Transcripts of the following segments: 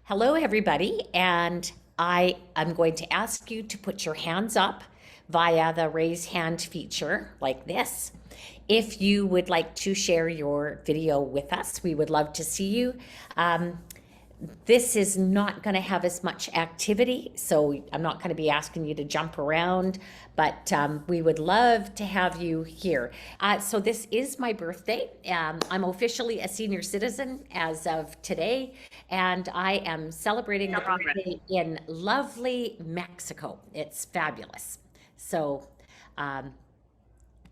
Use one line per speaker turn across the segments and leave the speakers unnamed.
Hello, everybody, and I am going to ask you to put your hands up via the raise hand feature like this. If you would like to share your video with us, we would love to see you. This is not going to have as much activity, so I'm not going to be asking you to jump around, but we would love to have you here. So this is my birthday. I'm officially a senior citizen as of today, and I am celebrating the birthday in lovely Mexico. It's fabulous. So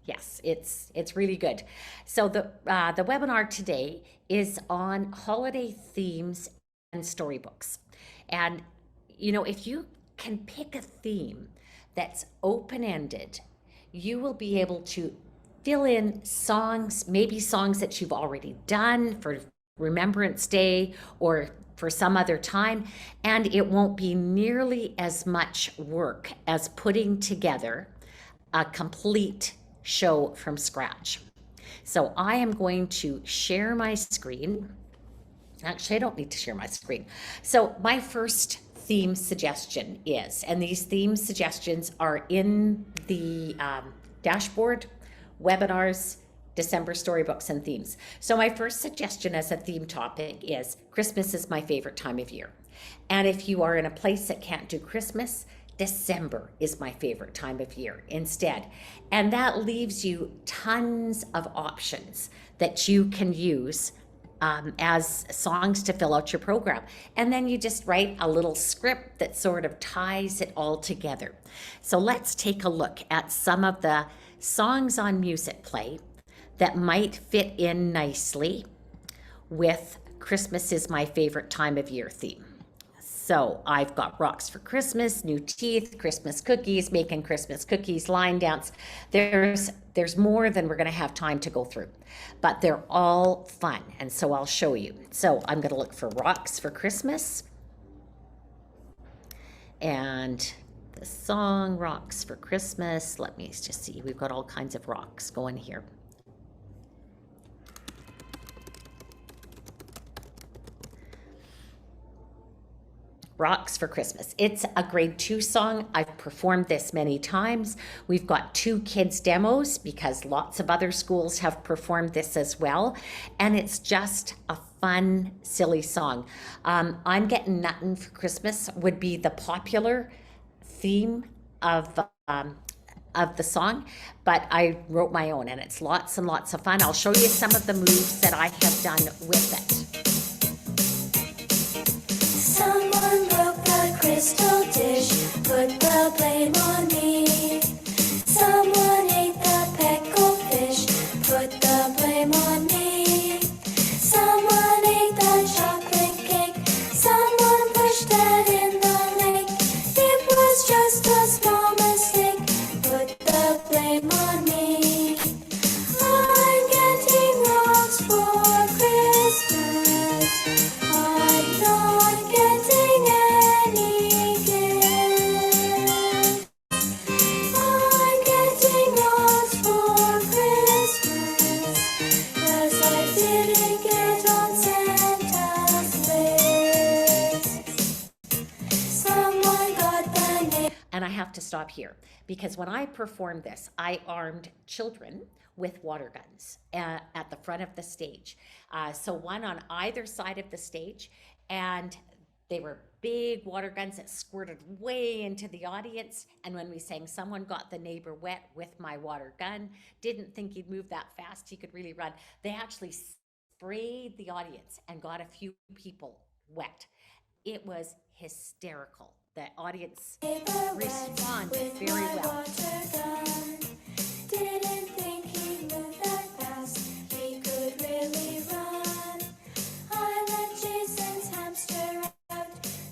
yes, it's really good. So the webinar today is on holiday themes and storybooks. And if you can pick a theme that's open-ended, you will be able to fill in songs, maybe songs that you've already done for Remembrance Day or for some other time, and it won't be nearly as much work as putting together a complete show from scratch. So I am going to share my screen. Actually, I don't need to share my screen. So my first theme suggestion is, and these theme suggestions are in the dashboard, webinars, December storybooks and themes. So my first suggestion as a theme topic is Christmas is my favorite time of year. And if you are in a place that can't do Christmas, December is my favorite time of year instead. And that leaves you tons of options that you can use as songs to fill out your program. And then you just write a little script that sort of ties it all together. So let's take a look at some of the songs on Musicplay that might fit in nicely with Christmas is my favorite time of year theme. So I've got Rocks for Christmas, New Teeth, Christmas Cookies, Making Christmas Cookies, Line Dance. There's more than we're going to have time to go through, but they're all fun. And so I'll show you. So I'm going to look for Rocks for Christmas. And the song Rocks for Christmas. Let me just see. We've got all kinds of rocks going here. Rocks for Christmas. It's a grade 2 song. I've performed this many times. We've got 2 kids demos because lots of other schools have performed this as well. And it's just a fun, silly song. I'm Getting Nuttin' for Christmas would be the popular theme of the song, but I wrote my own and it's lots and lots of fun. I'll show you some of the moves that I have done with it.
Someone broke the crystal dish, put the blame on me. Someone ate the peckled fish, put the blame on me. Someone ate the chocolate cake, someone pushed that in the lake. It was just a small mistake, put the blame on me. I'm getting rocks for Christmas. I'm not getting any gifts. I'm getting rocks for Christmas, 'cause I didn't get on Santa's list. Someone got the name.
And I have to stop here because when I performed this, I armed children with water guns at the front of the stage. So one on either side of the stage, and they were big water guns that squirted way into the audience. And when we sang Someone Got the Neighbor Wet with My Water Gun, didn't think he'd move that fast, he could really run. They actually sprayed the audience and got a few people wet. It was hysterical. The audience responded very well.
Didn't think he'd move that fast, he could really run. I let Jason's hamster out,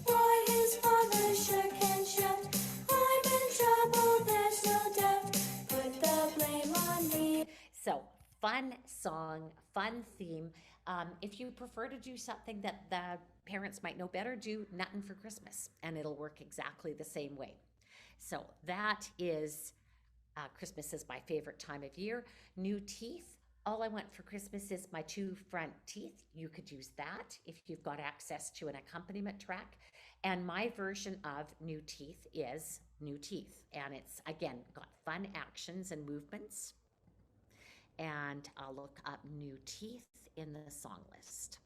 boy his father sure can shout. I'm in trouble, there's no doubt, put the blame on me.
So fun song, fun theme. If you prefer to do something that the parents might know better, do Nuttin' for Christmas, and it'll work exactly the same way. So that is Christmas is my favorite time of year. New Teeth All I Want for Christmas is My Two Front Teeth. You could use that if you've got access to an accompaniment track. And my version of New Teeth is New Teeth. And it's, again, got fun actions and movements. And I'll look up New Teeth in the song list.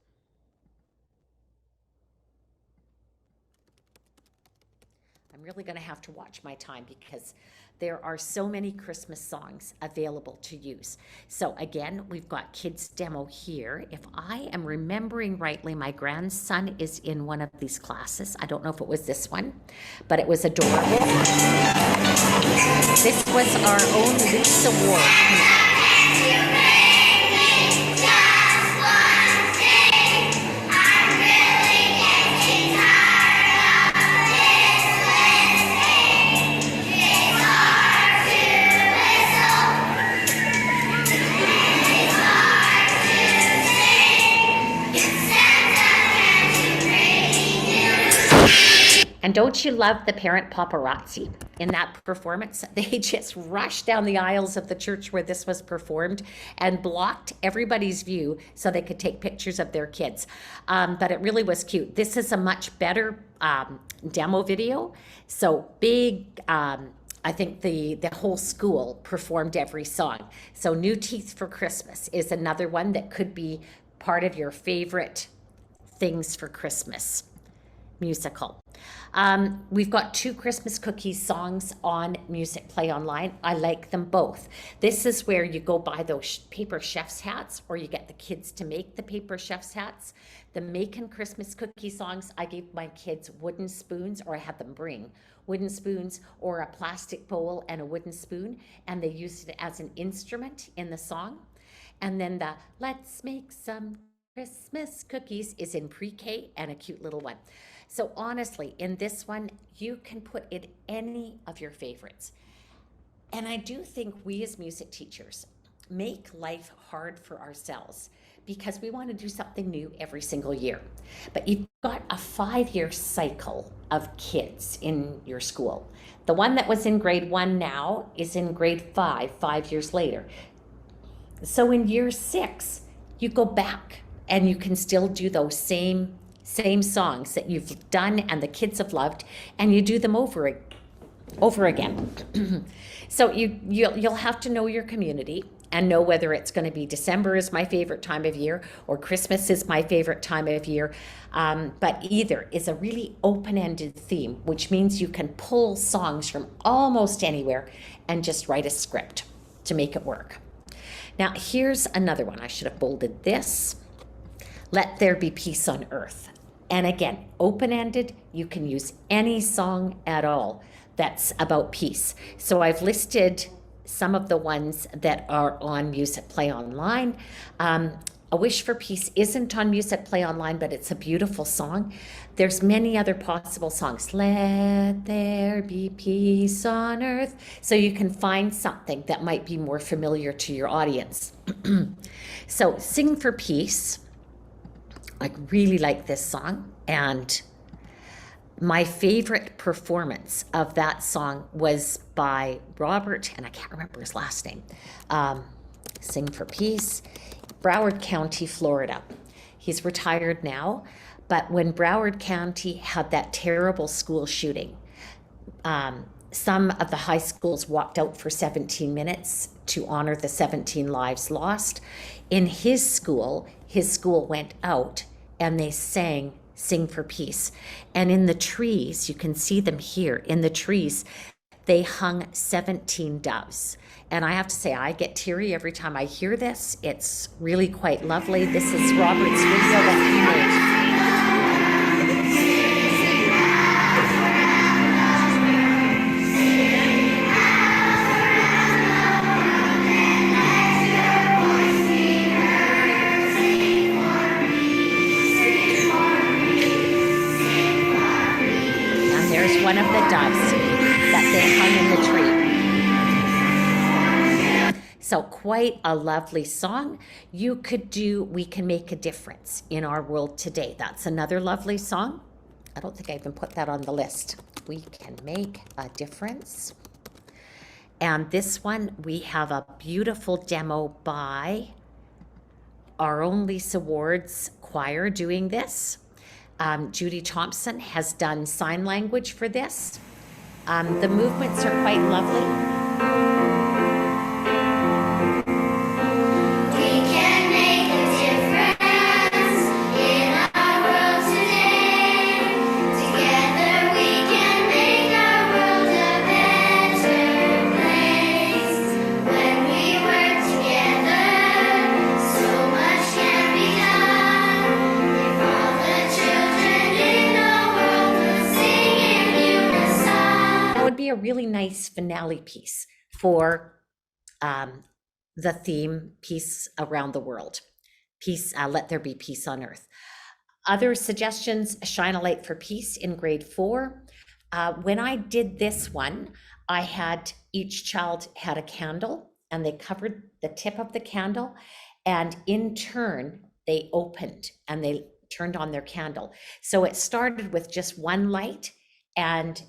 I'm really going to have to watch my time because there are so many Christmas songs available to use. So again, we've got kids demo here. If I am remembering rightly, my grandson is in one of these classes. I don't know if it was this one, but it was adorable. This was our own Lisa Ward. And don't you love the parent paparazzi in that performance? They just rushed down the aisles of the church where this was performed and blocked everybody's view so they could take pictures of their kids. But it really was cute. This is a much better demo video. So big, I think the whole school performed every song. So New Teeth for Christmas is another one that could be part of your favorite things for Christmas musical. We've got 2 Christmas Cookies songs on Musicplay Online. I like them both. This is where you go buy those paper chef's hats, or you get the kids to make the paper chef's hats. The Makin' Christmas Cookie songs, I gave my kids wooden spoons, or I had them bring wooden spoons or a plastic bowl and a wooden spoon, and they used it as an instrument in the song. And then the Let's Make Some Christmas Cookies is in pre-K and a cute little one. So honestly, in this one, you can put in any of your favorites. And I do think we as music teachers make life hard for ourselves because we want to do something new every single year. But you've got a 5-year cycle of kids in your school. The one that was in grade 1 now is in grade 5 years later. So in year 6, you go back and you can still do those same songs that you've done and the kids have loved, and you do them over again. So you'll have to know your community and know whether it's going to be December is my favorite time of year or Christmas is my favorite time of year. But either is a really open-ended theme, which means you can pull songs from almost anywhere and just write a script to make it work. Now here's another one. I should have bolded this. Let There Be Peace on Earth. And again, open-ended, you can use any song at all that's about peace. So I've listed some of the ones that are on Musicplay Online. A Wish for Peace isn't on Musicplay Online, but it's a beautiful song. There's many other possible songs. Let there be peace on earth. So you can find something that might be more familiar to your audience. So Sing for Peace. I really like this song, and my favorite performance of that song was by Robert, and I can't remember his last name. Sing for Peace, Broward County, Florida. He's retired now, but when Broward County had that terrible school shooting, some of the high schools walked out for 17 minutes to honor the 17 lives lost. In his school went out and they sang Sing for Peace. And in the trees, you can see them here, in the trees, they hung 17 doves. And I have to say, I get teary every time I hear this. It's really quite lovely. This is Robert's video that he made. One of the doves that they hung in the tree. So quite a lovely song. You could do We Can Make a Difference in Our World Today. That's another lovely song. I don't think I even put that on the list. We Can Make a Difference. And this one, we have a beautiful demo by our own Lisa Ward's choir doing this. Judy Thompson has done sign language for this. The movements are quite lovely. Be a really nice finale piece for the theme Peace Around the World. Peace, let there be peace on earth. Other suggestions, Shine a Light for Peace in grade 4. When I did this one, I had each child had a candle and they covered the tip of the candle, and in turn they opened and they turned on their candle. So it started with just one light, and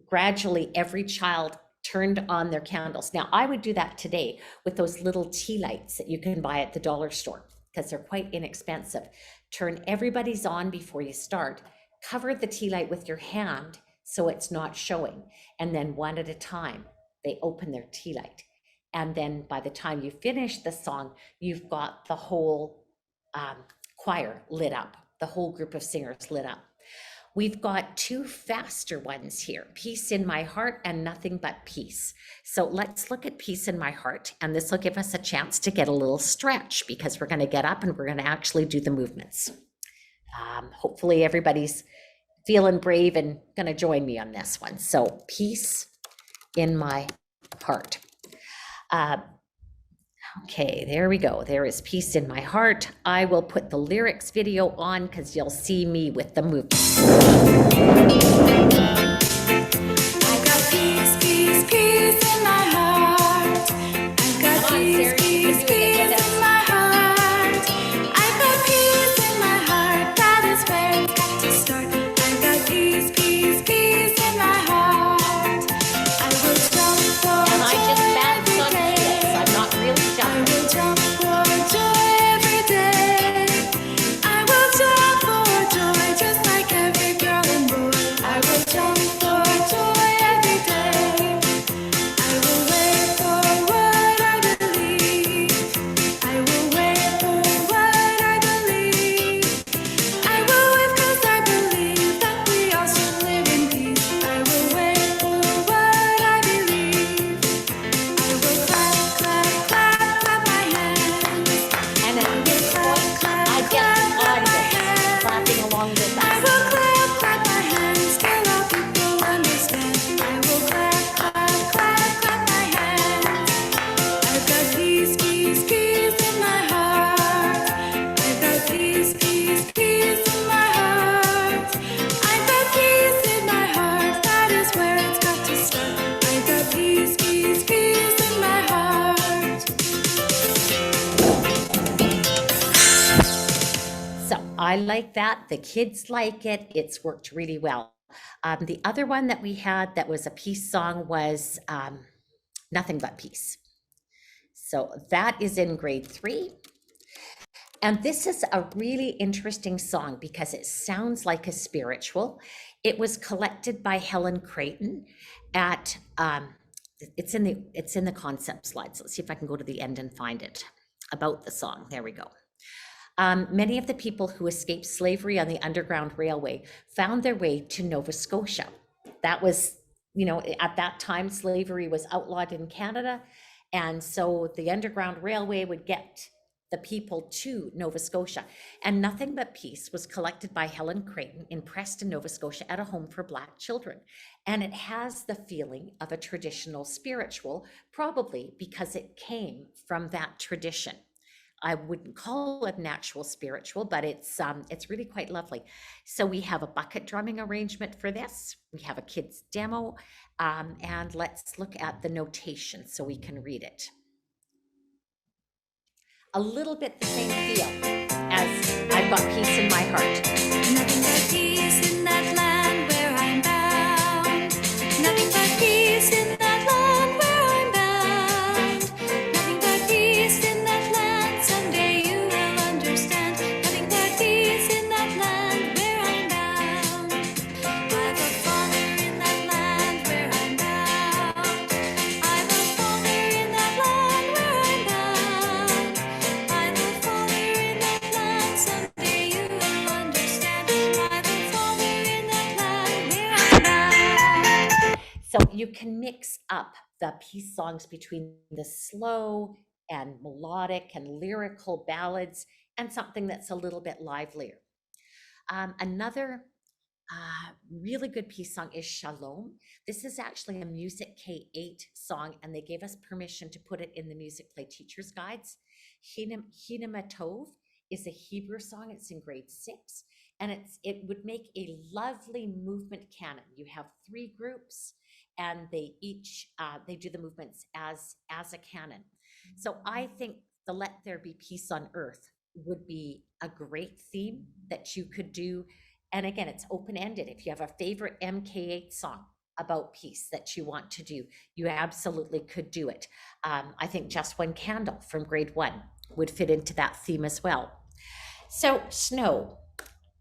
gradually every child turned on their candles. Now I would do that today with those little tea lights that you can buy at the dollar store because they're quite inexpensive. Turn everybody's on before you start. Cover the tea light with your hand so it's not showing. And then one at a time, they open their tea light. And then by the time you finish the song, you've got the whole choir lit up, the whole group of singers lit up. We've got 2 faster ones here, Peace in My Heart and Nothing But Peace. So let's look at Peace in My Heart, and this will give us a chance to get a little stretch because we're going to get up and we're going to actually do the movements. Hopefully everybody's feeling brave and going to join me on this one. So Peace in My Heart. Okay, there we go. There is Peace in My Heart. I will put the lyrics video on because you'll see me with the movement.
I got peace, peace, peace in my heart. I got peace, peace, peace in my heart. I got peace in my heart. That is where it's got to start. I got peace, peace, peace in my heart. I will jump for
And I just bounced on
every day.
this. I'm not really
I
jumping.
will jump for joy every day. I will jump for joy just like every girl and boy. I will jump for joy every day. I will wait for what I believe. I will wait for what I believe. I will wait 'cause I believe that we all should live in peace. I will wait for what I believe. I will clap, clap, clap, clap my hands.
And at this point, I get the audience clapping along with
I
us.
will clap, clap my hands till all people understand. I will clap, clap, clap, clap my hands. I've got peace, peace, peace in my heart. I've got peace, peace, peace in my heart. I've got peace in my heart. That is where it's got to start. I've got peace, peace, peace in my heart.
So I like that. The kids like it. It's worked really well. The other one that we had that was a peace song was Nothing But Peace. So that is in grade 3. And this is a really interesting song because it sounds like a spiritual. It was collected by Helen Creighton at it's in the concept slides. Let's see if I can go to the end and find it about the song. There we go. Many of the people who escaped slavery on the Underground Railway found their way to Nova Scotia. That was, at that time, slavery was outlawed in Canada. And so the Underground Railway would get the people to Nova Scotia. And Nothing But Peace was collected by Helen Creighton in Preston, Nova Scotia, at a home for Black children. And it has the feeling of a traditional spiritual, probably because it came from that tradition. I wouldn't call it an actual spiritual, but it's really quite lovely. So we have a bucket drumming arrangement for this. We have a kid's demo, and let's look at the notation so we can read it. A little bit the same feel as I've Got Peace in My Heart.
Nothing but peace in that land where I'm bound. Nothing but peace in that land where I'm bound. Nothing but peace in that land. Someday you will
So you can mix up the peace songs between the slow and melodic and lyrical ballads and something that's a little bit livelier. Another really good peace song is Shalom. This is actually a Music K8 song, and they gave us permission to put it in the Musicplay Teacher's Guides. Hinema Tov is a Hebrew song. It's in grade 6, and it would make a lovely movement canon. You have 3 groups, and they each they do the movements as a canon. So I think the Let There Be Peace on Earth would be a great theme that you could do. And again, it's open-ended. If you have a favorite MK8 song about peace that you want to do, you absolutely could do it. I think Just One Candle from grade 1 would fit into that theme as well. So snow,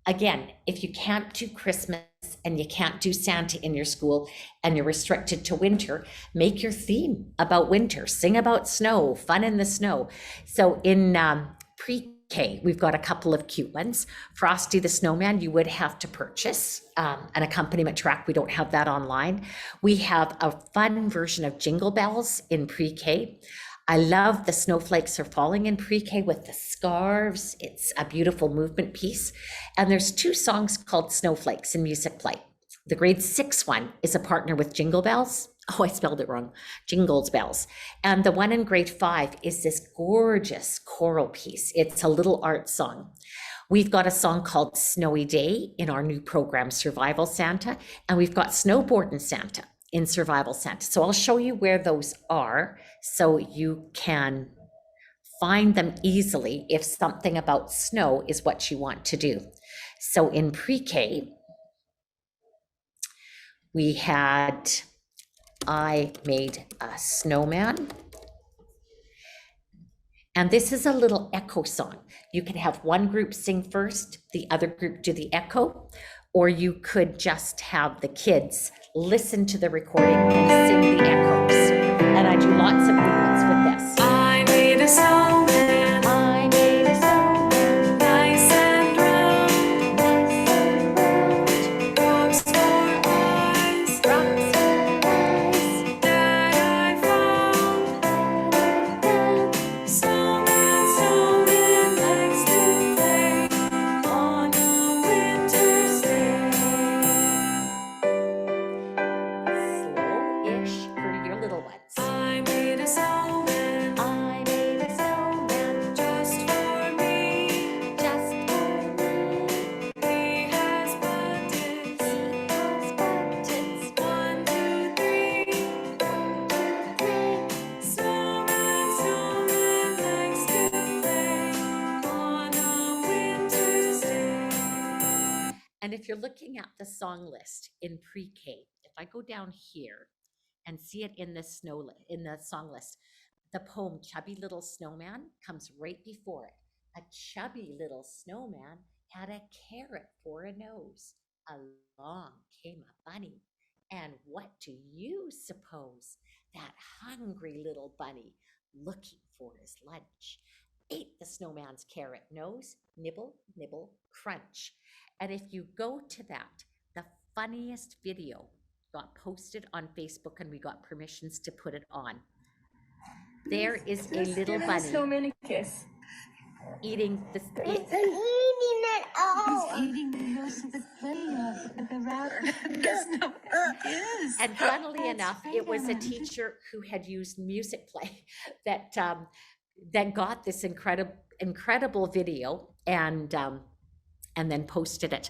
again, if you can't do Christmas and you can't do Santa in your school and you're restricted to winter, make your theme about winter, sing about snow, fun in the snow. So in pre-K, we've got a couple of cute ones. Frosty the Snowman, you would have to purchase an accompaniment track. We don't have that online. We have a fun version of Jingle Bells in pre-K. I love The Snowflakes Are Falling in pre-K with the scarves. It's a beautiful movement piece. And there's 2 songs called Snowflakes in Musicplay. The grade 6 one is a partner with Jingle Bells. Oh, I spelled it wrong. Jingles Bells. And the one in grade 5 is this gorgeous choral piece. It's a little art song. We've got a song called Snowy Day in our new program, Survival Santa. And we've got Snowboardin' Santa in Survival Santa. So I'll show you where those are so you can find them easily if something about snow is what you want to do. So in pre-K, we had I Made a Snowman. And this is a little echo song. You can have one group sing first, the other group do the echo, or you could just have the kids listen to the recording and sing the echoes. And I do lots of movements with this.
I made a snowman. I made a snowman. Nice and round. Nice and round. Rocks for eyes. Rocks for eyes. That I found. Snowman, snowman likes to play on a winter's day.
Slow-ish for your little ones.
I made a snowman. I made a snowman just for me. Just for me. He has buttons. He has buttons. 1, 2, 3. 1, 2, 3. Snowman, snowman likes to play on a winter's day.
And if you're looking at the song list in pre-K, if I go down here and see it in the song list, the poem Chubby Little Snowman comes right before it. A chubby little snowman had a carrot for a nose. Along came a bunny. And what do you suppose? That hungry little bunny, looking for his lunch, ate the snowman's carrot nose, nibble, nibble, crunch. And if you go to that, the funniest video got posted on Facebook and we got permissions to put it on. There is a little bunny
Snowman a kiss.
eating the
I'm eating it all.
He's eating the nose of the bunny, the wrapper. Yes.
And funnily enough, it was a teacher who had used Musicplay that got this incredible video and then posted it.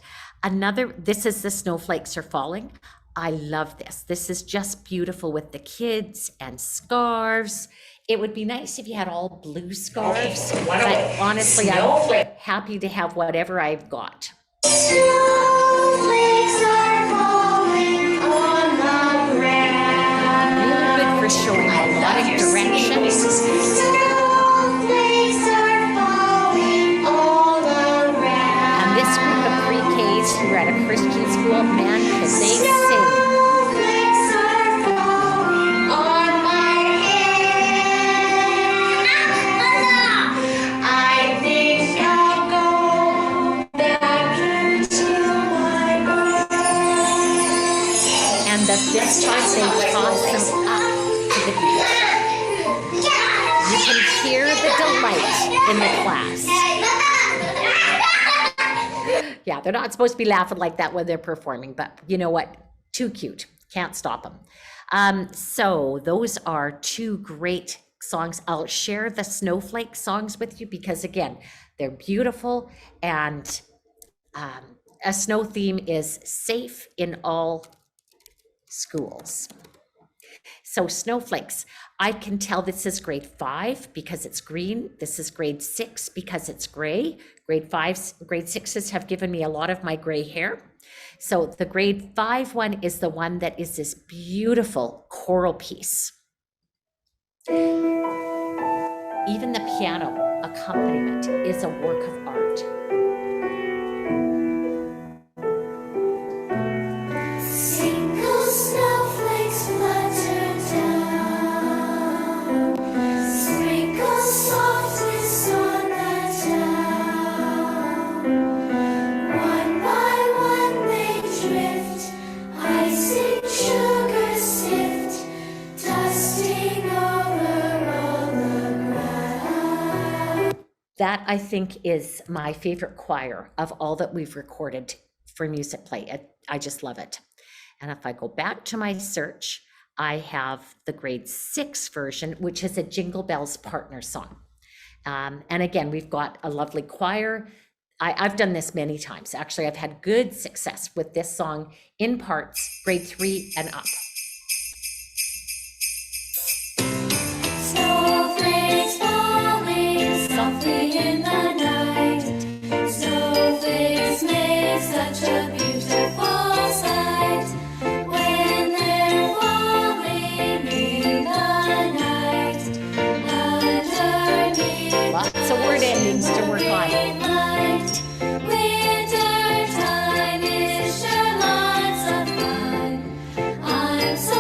This is The Snowflakes Are Falling. I love this. This is just beautiful with the kids and scarves. It would be nice if you had all blue scarves, but honestly, I'm happy to have whatever I've got.
Snowflakes are falling on the ground.
Really good for showing a lot of direction.
Snowflakes are falling all around.
And this group of pre-Ks who are at a Christian school, man, could they sing.
Snowflakes are falling on my head. I think I'll go back into my bed.
And this sometimes they toss them up to the beach. You can hear the delight in the class. Yeah, they're not supposed to be laughing like that when they're performing, but you know what? Too cute. Can't stop them. So those are two great songs. I'll share the snowflake songs with you because again, they're beautiful, and a snow theme is safe in all schools. So snowflakes, I can tell this is grade 5 because it's green. This is grade 6 because it's gray. Grade 6s have given me a lot of my gray hair. So the grade 5 one is the one that is this beautiful choral piece. Even the piano accompaniment is a work of art.
Single snowflakes flutter down, sprinkle softness on the town. One by one they drift, icing sugar sift, dusting over all the ground.
That I think is my favorite choir of all that we've recorded for Musicplay. I just love it. And if I go back to my search, I have the grade 6 version, which is a Jingle Bells partner song. And again, we've got a lovely choir. I've done this many times. Actually, I've had good success with this song in parts, grade 3 and up.
Snowflakes falling softly in the night. Snowflakes make such a beautiful sight. When they're falling in the night, underneath
Lots of word endings to work on.
light. Winter time is sure lots of fun. I'm so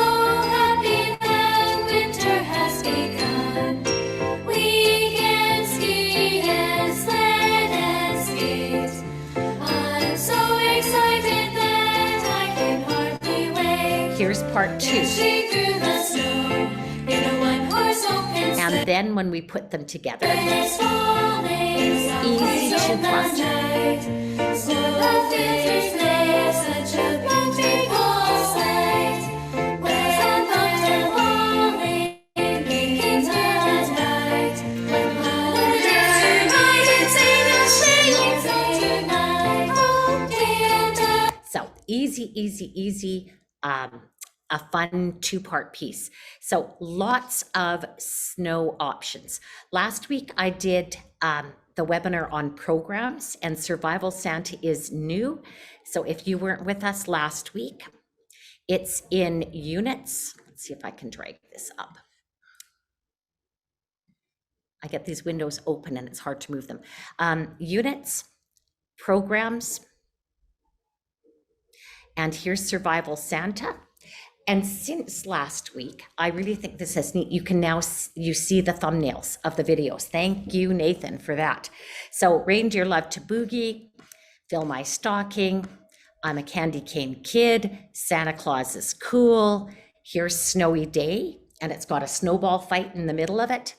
happy that winter has begun. We can ski and sled and skate. I'm so excited that I can hardly wait.
Here's part 2.
Dashing through the snow in a one-horse open
And then when we put them together,
it's falling
easy to
in the
part.
night. Snowflakes make such a beautiful sight. When they're falling in the night. When mothers ride and sing a sleighing song tonight.
So easy, a fun 2-part piece. So lots of snow options. Last week I did the webinar on programs, and Survival Santa is new. So if you weren't with us last week, it's in units. Let's see if I can drag this up. I get these windows open and it's hard to move them. Units, programs, and here's Survival Santa. And since last week, I really think this is neat. You can now, you see the thumbnails of the videos. Thank you, Nathan, for that. So Reindeer Love to Boogie, Fill My Stocking, I'm a Candy Cane Kid, Santa Claus is Cool, here's Snowy Day, and it's got a snowball fight in the middle of it.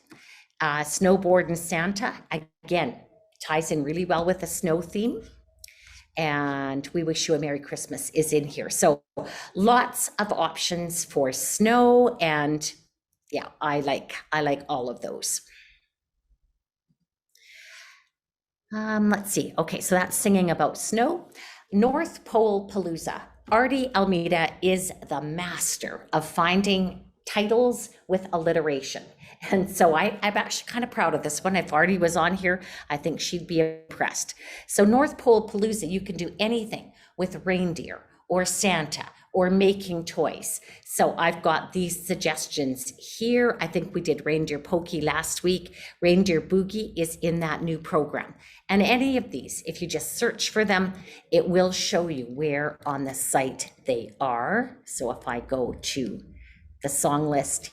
Snowboard and Santa, again, ties in really well with the snow theme. And We Wish You a Merry Christmas is in here. So lots of options for snow, and yeah, I like all of those. Let's see. Okay, so that's singing about snow. North Pole Palooza. Artie Almeida is the master of finding titles with alliteration. And so I'm actually kind of proud of this one. If Artie was on here, I think she'd be impressed. So North Pole Palooza, you can do anything with reindeer or Santa or making toys. So I've got these suggestions here. I think we did Reindeer Pokey last week. Reindeer Boogie is in that new program. And any of these, if you just search for them, it will show you where on the site they are. So if I go to the song list,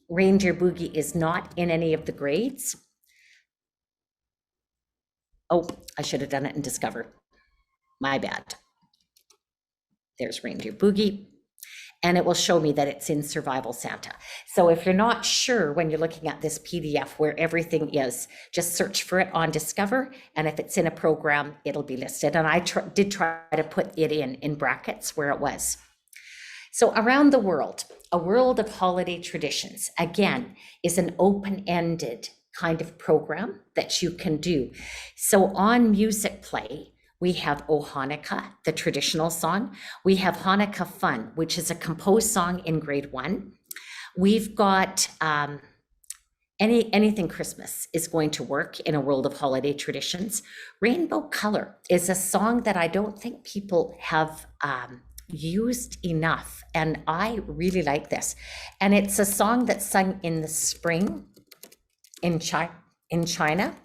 Reindeer Boogie is not in any of the grades. Oh, I should have done it in Discover. My bad. There's Reindeer Boogie. and it will show me that it's in Survival Santa. So if you're not sure when you're looking at this PDF where everything is, just search for it on Discover, and if it's in a program, it'll be listed. And I did try to put it in brackets where it was. So Around the World, a world of holiday traditions, again, is an open-ended kind of program that you can do. So on Musicplay, we have O Hanukkah, the traditional song. We have Hanukkah Fun, which is a composed song in grade 1. We've got anything Christmas is going to work in a world of holiday traditions. Rainbow Color is a song that I don't think people have used enough, and I really like this. And it's a song that's sung in the spring in China.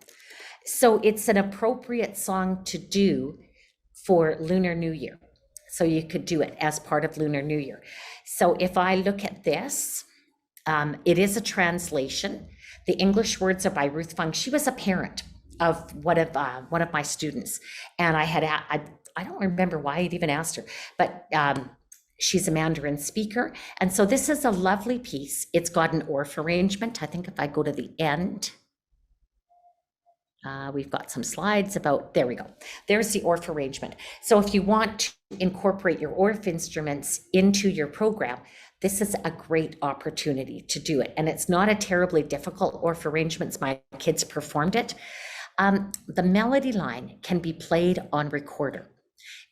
So it's an appropriate song to do for Lunar New Year. So you could do it as part of Lunar New Year. So if I look at this, it is a translation. The English words are by Ruth Fung. She was a parent of one of my students, and I don't remember why I'd even asked her, but she's a Mandarin speaker. And so this is a lovely piece. It's got an ORF arrangement. I think if I go to the end, we've got some slides about, there we go. There's the ORF arrangement. So if you want to incorporate your ORF instruments into your program, this is a great opportunity to do it. And it's not a terribly difficult ORF arrangements. My kids performed it. The melody line can be played on recorder.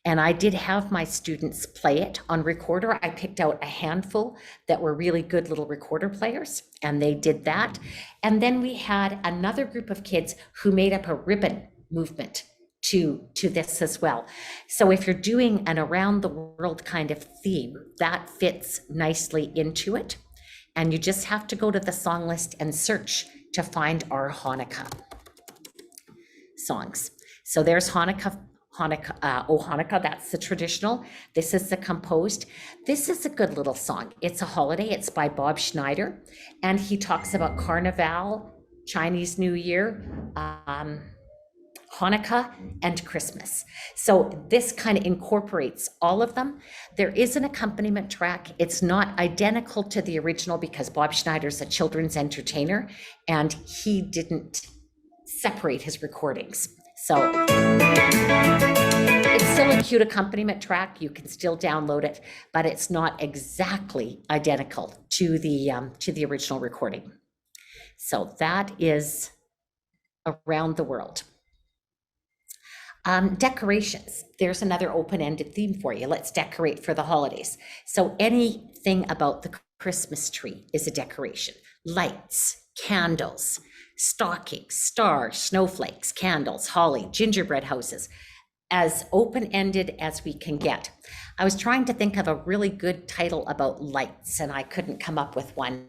And I did have my students play it on recorder. I picked out a handful that were really good little recorder players, and they did that. And then we had another group of kids who made up a ribbon movement to this as well. So if you're doing an around the world kind of theme, that fits nicely into it. And you just have to go to the song list and search to find our Hanukkah songs. So there's Hanukkah, O Hanukkah, that's the traditional. This is the composed. This is a good little song. It's a holiday. It's by Bob Schneider. And he talks about Carnival, Chinese New Year, Hanukkah, and Christmas. So this kind of incorporates all of them. There is an accompaniment track. It's not identical to the original because Bob Schneider's a children's entertainer and he didn't separate his recordings. So it's still a cute accompaniment track. You can still download it, but it's not exactly identical to the original recording. So that is Around the World. Decorations. There's another open-ended theme for you. Let's decorate for the holidays. So anything about the Christmas tree is a decoration. Lights, candles, stockings, stars, snowflakes, candles, holly, gingerbread houses, as open-ended as we can get. I was trying to think of a really good title about lights and I couldn't come up with one.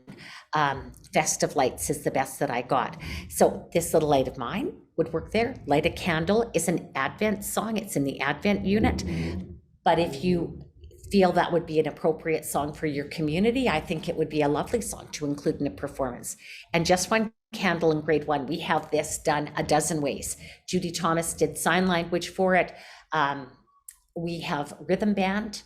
Festive Lights is the best that I got. So this little light of mine would work there. Light a Candle is an Advent song. It's in the Advent unit. But if you feel that would be an appropriate song for your community, I think it would be a lovely song to include in a performance. And just one candle in grade 1. We have this done a dozen ways. Judy Thomas did sign language for it. We have rhythm band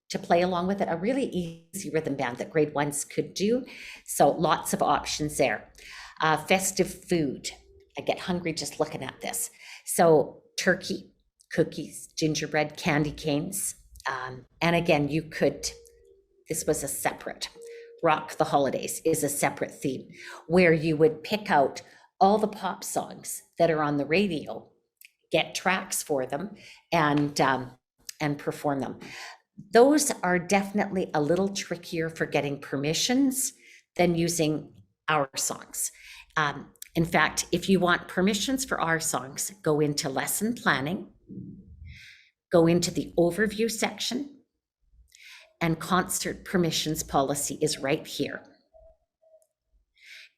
to play along with it, a really easy rhythm band that grade 1s could do. So lots of options there. Festive food. I get hungry just looking at this. So turkey, cookies, gingerbread, candy canes. And again, you could, this was a separate, Rock the Holidays is a separate theme where you would pick out all the pop songs that are on the radio, get tracks for them, and perform them. Those are definitely a little trickier for getting permissions than using our songs. In fact, if you want permissions for our songs, go into lesson planning, go into the overview section, and concert permissions policy is right here.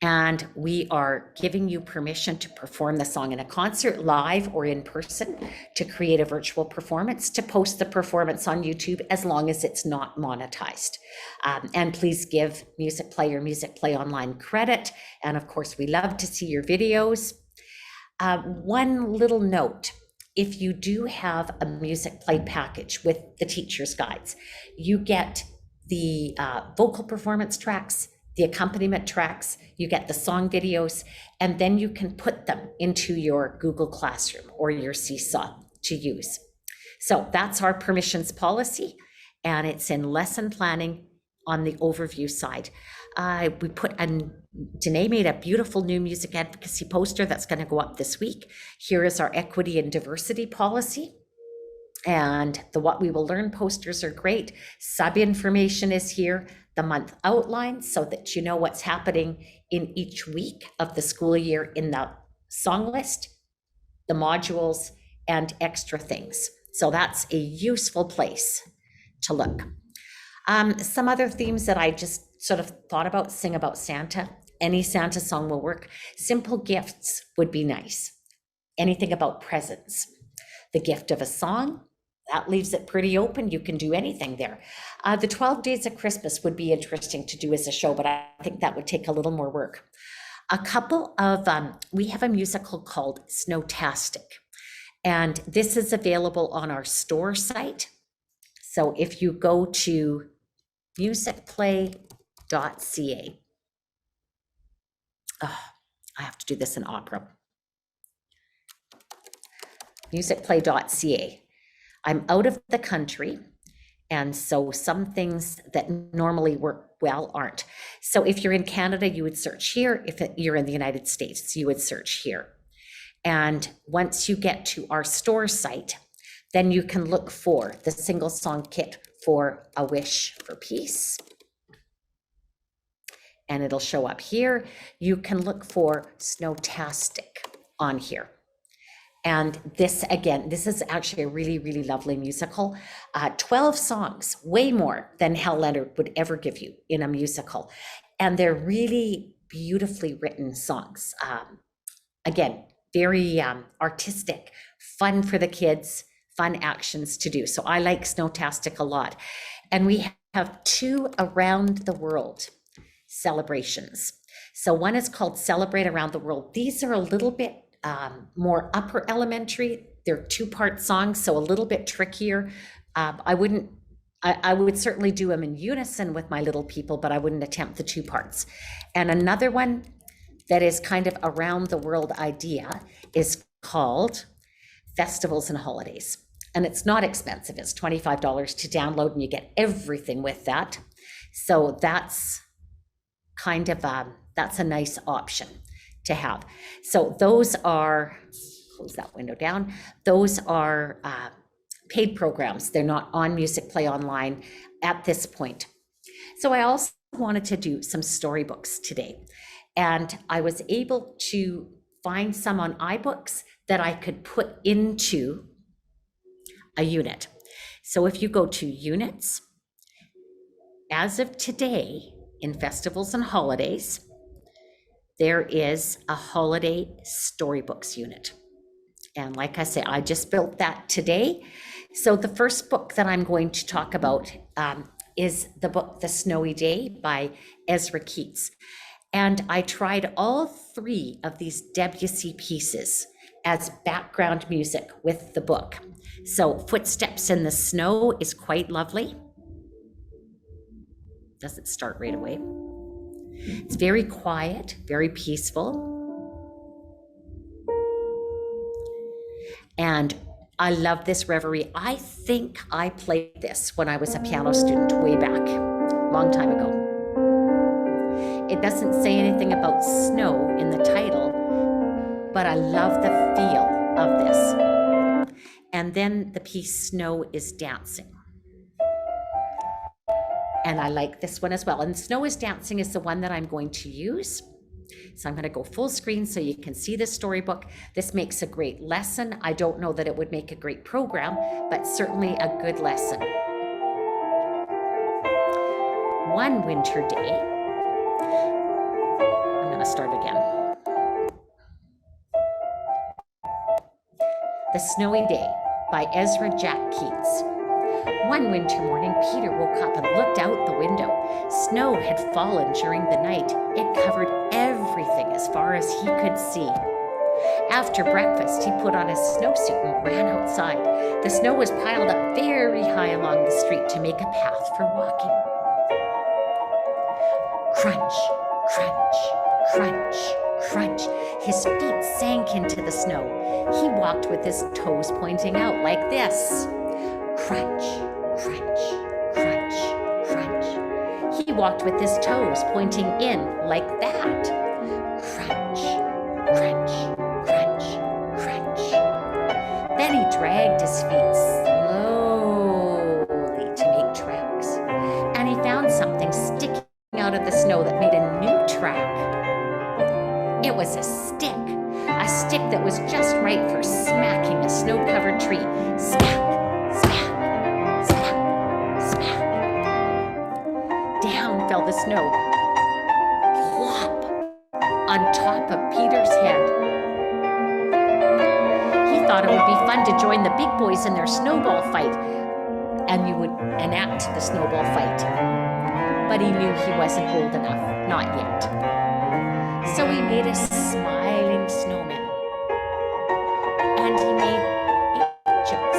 And we are giving you permission to perform the song in a concert, live or in person, to create a virtual performance, to post the performance on YouTube as long as it's not monetized. And please give Musicplay or Musicplay Online credit. And of course, we love to see your videos. One little note, if you do have a Musicplay package with the teacher's guides, you get the vocal performance tracks, the accompaniment tracks, you get the song videos, and then you can put them into your Google Classroom or your Seesaw to use. So that's our permissions policy, and it's in lesson planning on the overview side. Danae made a beautiful new music advocacy poster that's going to go up this week. Here is our equity and diversity policy. And the What We Will Learn posters are great. Sub information is here, the month outline, so that you know what's happening in each week of the school year in the song list, the modules, and extra things. So that's a useful place to look. Some other themes that I just sort of thought about: sing about Santa. Any Santa song will work. Simple gifts would be nice. Anything about presents. The gift of a song, that leaves it pretty open. You can do anything there. The 12 Days of Christmas would be interesting to do as a show, but I think that would take a little more work. A couple of, we have a musical called Snowtastic, and this is available on our store site. So if you go to musicplay.ca, I have to do this in opera. Musicplay.ca. I'm out of the country, and so some things that normally work well aren't. So if you're in Canada, you would search here. If you're in the United States, you would search here. And once you get to our store site, then you can look for the single song kit for A Wish for Peace. And it'll show up here. You can look for Snowtastic on here. And this, again, this is actually a really, really lovely musical. 12 songs, way more than Hal Leonard would ever give you in a musical. And they're really beautifully written songs. Again, very artistic, fun for the kids, fun actions to do. So I like Snowtastic a lot. And we have 2 around the world celebrations. So one is called Celebrate Around the World. These are a little bit more upper elementary. They're 2-part songs, so a little bit trickier. I would certainly do them in unison with my little people, but I wouldn't attempt the 2 parts. And another one that is kind of around the world idea is called Festivals and Holidays. And it's not expensive. It's $25 to download, and you get everything with that. So that's kind of that's a nice option to have. So those are, close that window down, those are paid programs. They're not on Musicplay Online at this point. So I also wanted to do some storybooks today, and I was able to find some on iBooks that I could put into a unit. So if you go to units, as of today in Festivals and Holidays, there is a holiday storybooks unit. And like I say, I just built that today. So the first book that I'm going to talk about is the book, The Snowy Day by Ezra Keats. And I tried all 3 of these Debussy pieces as background music with the book. So Footsteps in the Snow is quite lovely. Doesn't start right away. It's very quiet, very peaceful. And I love this reverie. I think I played this when I was a piano student way back, long time ago. It doesn't say anything about snow in the title, but I love the feel of this. And then the piece Snow is Dancing. And I like this one as well. And Snow is Dancing is the one that I'm going to use. So I'm going to go full screen so you can see the storybook. This makes a great lesson. I don't know that it would make a great program, but certainly a good lesson. One winter day, I'm going to start again. The Snowy Day by Ezra Jack Keats. One winter morning, Peter woke up and looked out the window. Snow had fallen during the night. It covered everything as far as he could see. After breakfast, he put on his snowsuit and ran outside. The snow was piled up very high along the street to make a path for walking. Crunch, crunch, crunch, crunch. His feet sank into the snow. He walked with his toes pointing out like this. Crunch, crunch, crunch, crunch. He walked with his toes pointing in like that. Crunch, crunch, crunch, crunch. Then he dragged his feet slowly to make tracks. And he found something sticking out of the snow that made a new track. It was a stick that was just right for smacking a snow-covered tree. Smack, smack, smack, smack. Down fell the snow, plop, on top of Peter's head. He thought it would be fun to join the big boys in their snowball fight, and you would enact the snowball fight. But he knew he wasn't old enough, not yet. So he made a smiling snowman, and he made angels.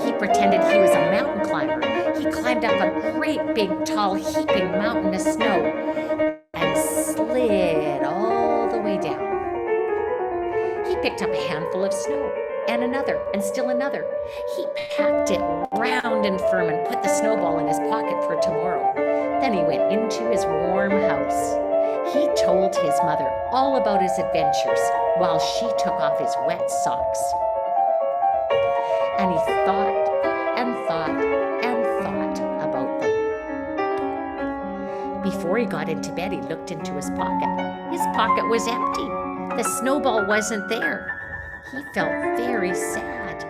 He pretended he was a mountain climber. He climbed up a great big tall heaping mountain of snow and slid all the way down. He picked up a handful of snow and another and still another. He packed it round and firm and put the snowball in his pocket for tomorrow. Then he went into his warm house. He told his mother all about his adventures while she took off his wet socks. And he thought and thought and thought about them. Before he got into bed, he looked into his pocket. His pocket was empty. The snowball wasn't there. He felt very sad.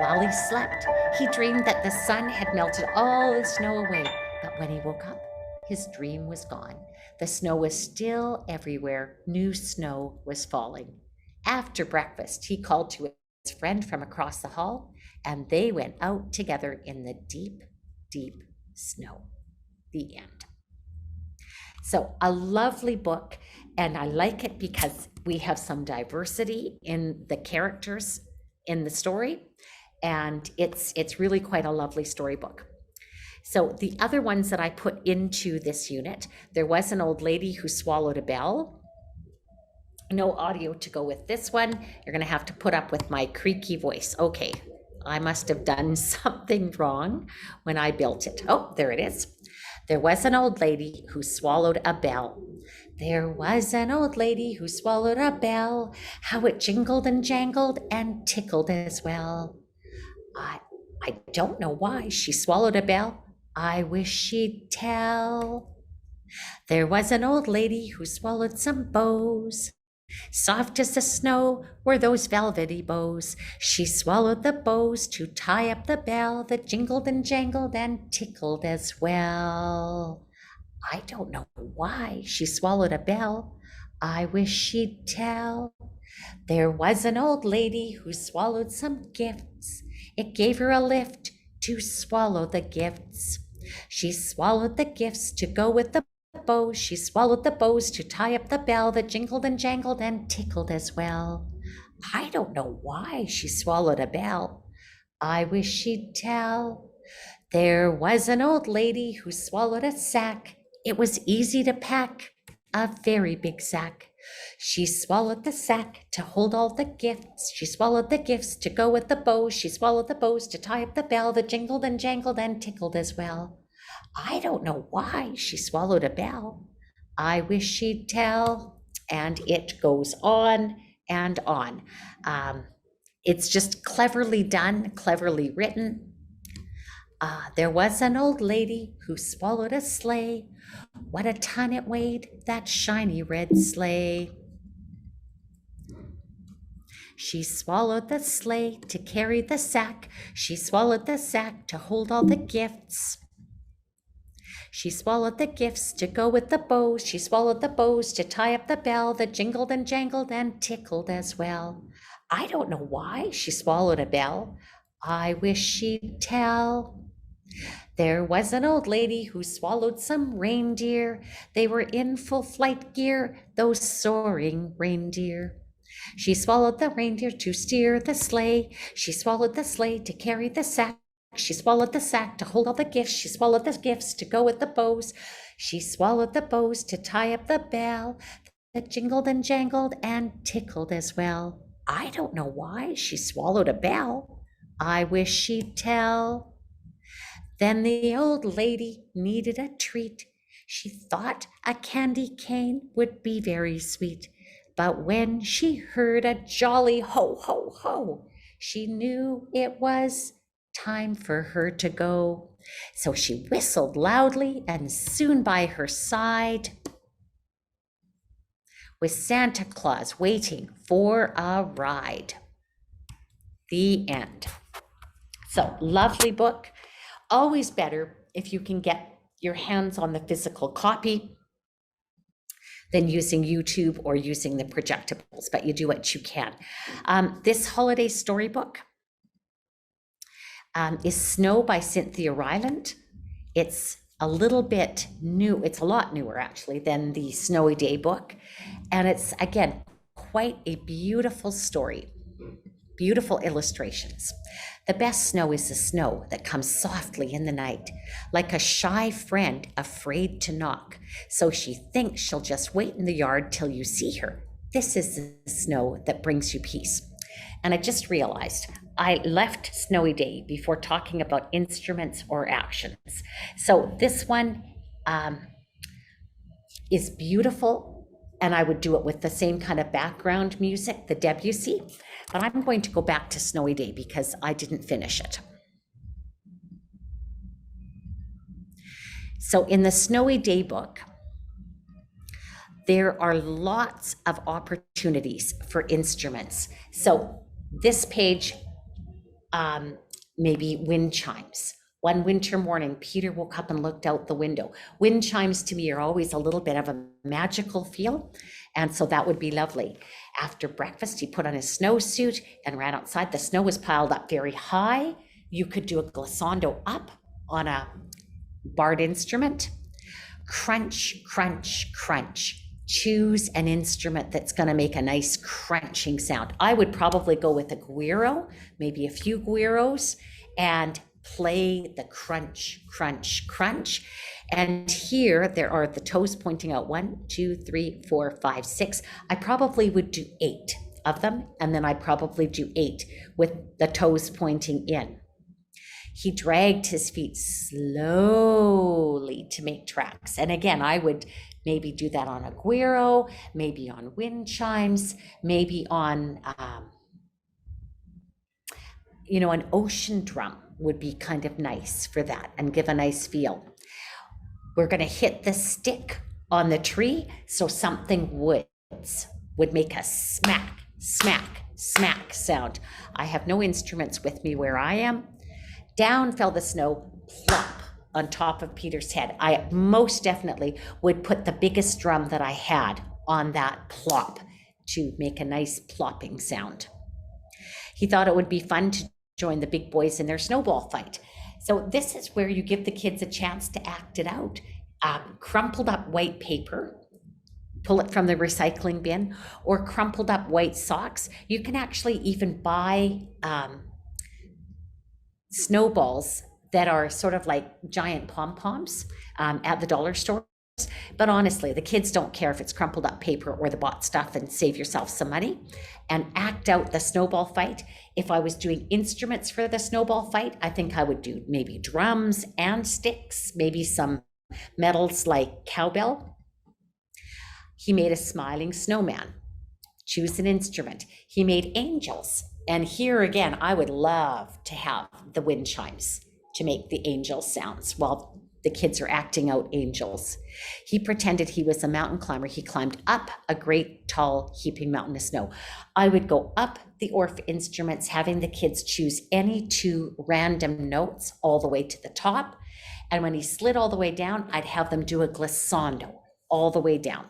While he slept, he dreamed that the sun had melted all the snow away. But when he woke up, his dream was gone. The snow was still everywhere. New snow was falling. After breakfast, he called to his friend from across the hall, and they went out together in the deep, deep snow. The end. So a lovely book, and I like it because we have some diversity in the characters in the story, and it's really quite a lovely storybook. So the other ones that I put into this unit, there was an old lady who swallowed a bell. No audio to go with this one. You're going to have to put up with my creaky voice. Okay, I must have done something wrong when I built it. Oh, there it is. There was an old lady who swallowed a bell. There was an old lady who swallowed a bell. How it jingled and jangled and tickled as well. I don't know why she swallowed a bell. I wish she'd tell. There was an old lady who swallowed some bows. Soft as the snow were those velvety bows. She swallowed the bows to tie up the bell that jingled and jangled and tickled as well. I don't know why she swallowed a bell. I wish she'd tell. There was an old lady who swallowed some gifts. It gave her a lift to swallow the gifts. She swallowed the gifts to go with the bows. She swallowed the bows to tie up the bell that jingled and jangled and tickled as well. I don't know why she swallowed a bell. I wish she'd tell. There was an old lady who swallowed a sack. It was easy to pack, a very big sack. She swallowed the sack to hold all the gifts. She swallowed the gifts to go with the bows. She swallowed the bows to tie up the bell that jingled and jangled and tickled as well. I don't know why she swallowed a bell. I wish she'd tell. And it goes on and on. It's just cleverly done, cleverly written. There was an old lady who swallowed a sleigh. What a ton it weighed, that shiny red sleigh. She swallowed the sleigh to carry the sack. She swallowed the sack to hold all the gifts. She swallowed the gifts to go with the bows. She swallowed the bows to tie up the bell that jingled and jangled and tickled as well. I don't know why she swallowed a bell. I wish she'd tell. There was an old lady who swallowed some reindeer. They were in full flight gear, those soaring reindeer. She swallowed the reindeer to steer the sleigh. She swallowed the sleigh to carry the sack. She swallowed the sack to hold all the gifts. She swallowed the gifts to go with the bows. She swallowed the bows to tie up the bell that jingled and jangled and tickled as well. I don't know why she swallowed a bell. I wish she'd tell. Then the old lady needed a treat. She thought a candy cane would be very sweet. But when she heard a jolly ho, ho, ho, she knew it was time for her to go. So she whistled loudly, and soon by her side was Santa Claus waiting for a ride. The end. So, lovely book. Always better if you can get your hands on the physical copy than using YouTube or using the projectables, but you do what you can. This holiday storybook is Snow by Cynthia Ryland. It's a little bit new. It's a lot newer actually than the Snowy Day book. And it's, again, quite a beautiful story, beautiful illustrations. The best snow is the snow that comes softly in the night, like a shy friend afraid to knock. So she thinks she'll just wait in the yard till you see her. This is the snow that brings you peace. And I just realized I left Snowy Day before talking about instruments or actions. So this one is beautiful, and I would do it with the same kind of background music, the Debussy, but I'm going to go back to Snowy Day because I didn't finish it. So in the Snowy Day book, there are lots of opportunities for instruments. So this page, maybe wind chimes. One winter morning, Peter woke up and looked out the window. Wind chimes to me are always a little bit of a magical feel, and so that would be lovely. After breakfast, he put on his snowsuit and ran outside. The snow was piled up very high. You could do a glissando up on a barred instrument. Crunch, crunch, crunch. Choose an instrument that's going to make a nice crunching sound. I would probably go with a guiro, maybe a few guiros, and play the crunch, crunch, crunch. And here there are the toes pointing out 1, 2, 3, 4, 5, 6. I probably would do 8 of them, and then I'd probably do 8 with the toes pointing in. He dragged his feet slowly to make tracks. And again, I would maybe do that on a guiro, maybe on wind chimes, maybe on, an ocean drum would be kind of nice for that and give a nice feel. We're going to hit the stick on the tree, so something woods would make a smack, smack, smack sound. I have no instruments with me where I am. Down fell the snow, plop, on top of Peter's head. I most definitely would put the biggest drum that I had on that plop to make a nice plopping sound. He thought it would be fun to join the big boys in their snowball fight. So this is where you give the kids a chance to act it out. Crumpled up white paper, pull it from the recycling bin, or crumpled up white socks. You can actually even buy snowballs that are sort of like giant pom-poms at the dollar stores. But honestly, the kids don't care if it's crumpled up paper or the bought stuff, and save yourself some money and act out the snowball fight. If I was doing instruments for the snowball fight, I think I would do maybe drums and sticks, maybe some metals like cowbell. He made a smiling snowman. Choose an instrument. He made angels. And here again, I would love to have the wind chimes to make the angel sounds while the kids are acting out angels. He pretended he was a mountain climber. He climbed up a great, tall, heaping mountain of snow. I would go up the Orff instruments, having the kids choose any 2 random notes all the way to the top. And when he slid all the way down, I'd have them do a glissando all the way down.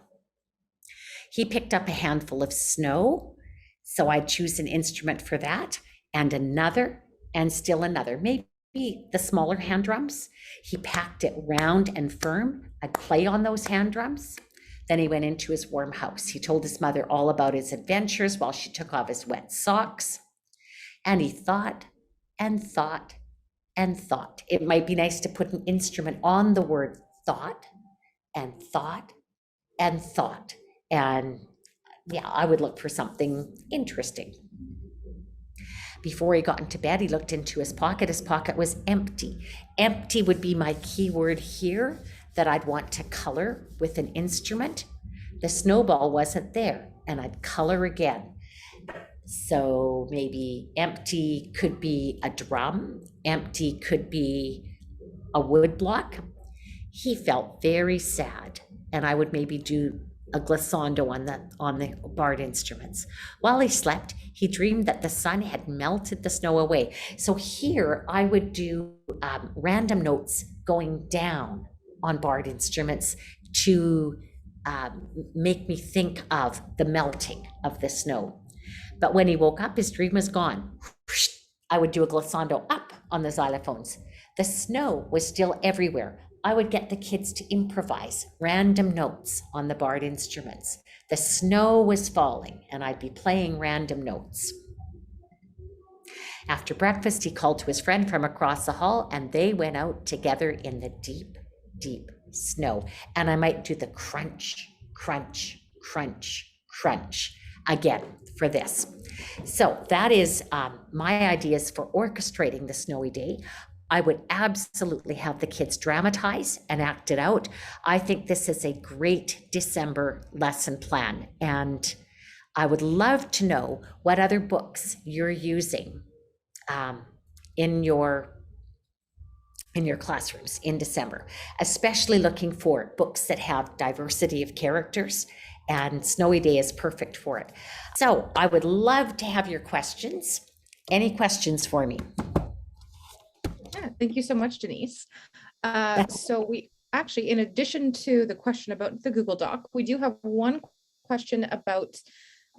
He picked up a handful of snow, so I'd choose an instrument for that, and another, and still another. Maybe the smaller hand drums. He packed it round and firm. I'd play on those hand drums. Then he went into his warm house. He told his mother all about his adventures while she took off his wet socks. And he thought and thought and thought. It might be nice to put an instrument on the word thought and thought and thought. And yeah, I would look for something interesting. Before he got into bed, he looked into his pocket. His pocket was empty. Empty would be my keyword here that I'd want to color with an instrument. The snowball wasn't there, and I'd color again. So maybe empty could be a drum. Empty could be a wood block. He felt very sad, and I would maybe do a glissando on the barred instruments. While he slept, he dreamed that the sun had melted the snow away. So here I would do random notes going down on barred instruments to make me think of the melting of the snow. But when he woke up, his dream was gone. I would do a glissando up on the xylophones. The snow was still everywhere. I would get the kids to improvise random notes on the barred instruments. The snow was falling, and I'd be playing random notes. After breakfast, he called to his friend from across the hall, and they went out together in the deep, deep snow. And I might do the crunch, crunch, crunch, crunch again for this. So that is my ideas for orchestrating the snowy day. I would absolutely have the kids dramatize and act it out. I think this is a great December lesson plan. And I would love to know what other books you're using in your classrooms in December, especially looking for books that have diversity of characters, and Snowy Day is perfect for it. So I would love to have your questions. Any questions for me?
Yeah, thank you so much, Denise. So we actually, in addition to the question about the Google Doc, we do have one question about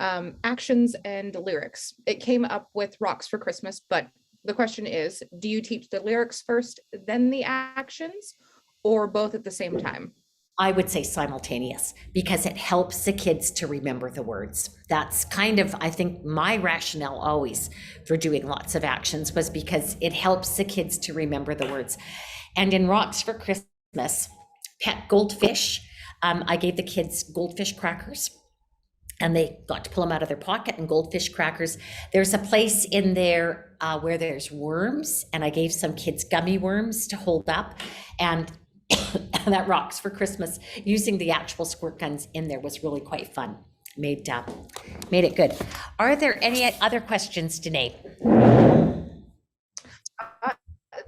actions and lyrics. It came up with Rocks for Christmas, but the question is, do you teach the lyrics first, then the actions, or both at the same time?
I would say simultaneous, because it helps the kids to remember the words. That's kind of, I think, my rationale always for doing lots of actions was because it helps the kids to remember the words. And in Rocks for Christmas, pet goldfish, I gave the kids goldfish crackers, and they got to pull them out of their pocket, and goldfish crackers. There's a place in there where there's worms, and I gave some kids gummy worms to hold up, and that Rocks for Christmas, using the actual squirt guns in there was really quite fun. Made it good. Are there any other questions, Danae?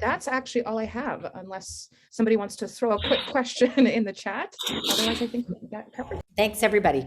That's actually all I have, unless somebody wants to throw a quick question in the chat. Otherwise, I think we got covered.
Thanks, everybody.